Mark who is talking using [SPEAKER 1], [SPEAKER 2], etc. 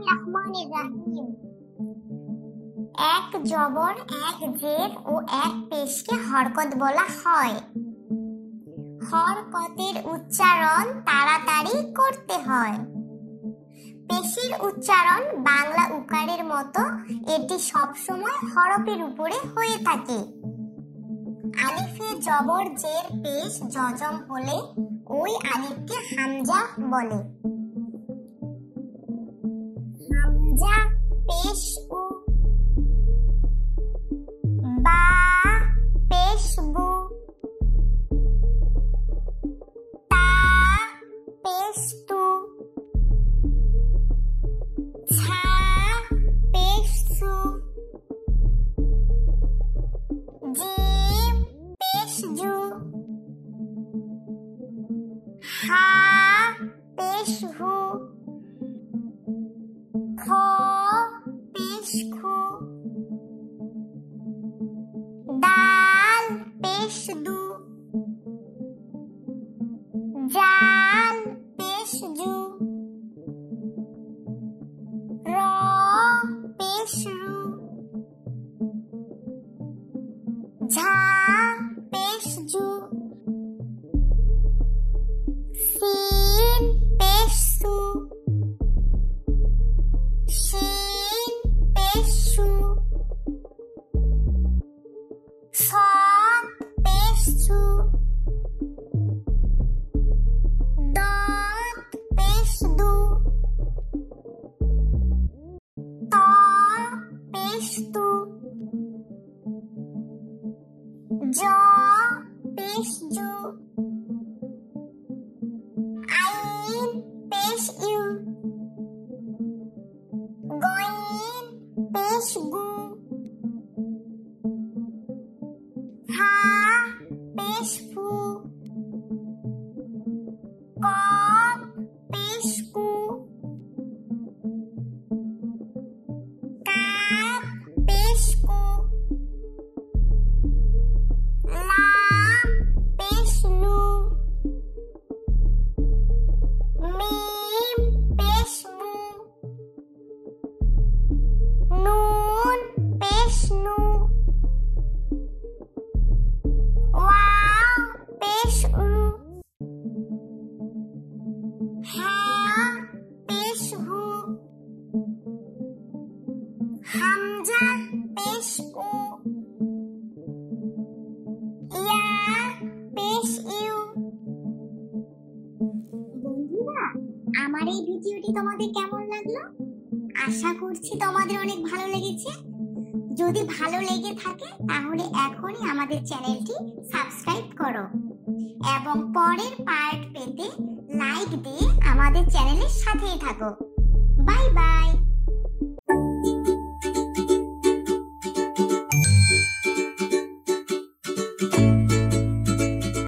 [SPEAKER 1] বিসমিল্লাহির রহমানির রহিম। এক জবর, এক জের ও এক পেশকে হরকত বলা হয়। হরকতের উচ্চারণ তাড়াতাড়ি করতে হয়। পেশির উচ্চারণ বাংলা উকারের মতো এটি সবসময় হরফের উপরে হয়ে থাকে। আলিফে জবর জের পেশ জজম হলে ওই আলিফকে হামজা বলে। হামজা পেশ উ, বা পেশ বু, তা পেশ তু, ছা পেশ সু, জিম পেশ জু, হা পেশ হু, খ পেশ খু, দাল পেশ দু, জাল পেশ জু, র পেশ রু, ঝা পেশ জু, সিন পেশ সু, শিন পেশ সু, সাদ পেশ সু, দাদ পেশ দু, তা পেশ তু, জ পেশ জু, আইন পেশ ইউ, গইন পেশ গু, হা পেশ ফু, কফ পেশ কু, কাফ পেশ কু, লাম পেশ লু, মিম পেশ মু, নুন পেশ নু, ওয়াও পেশ উ, হা পেশ হু, হামজা পেশ উ, ইয়া পেশ ইউ। বন্ধুরা, আমার এই ভিডিওটি তোমাদের কেমন লাগলো? আশা করছি তোমাদের অনেক ভালো লেগেছে। যদি ভালো লেগে থাকে তাহলে এখনই আমাদের চ্যানেলটি সাবস্ক্রাইব করো এবং পরের পার্ট পেতে লাইক দিয়ে আমাদের চ্যানেলের সাথেই থাকো। Bye bye.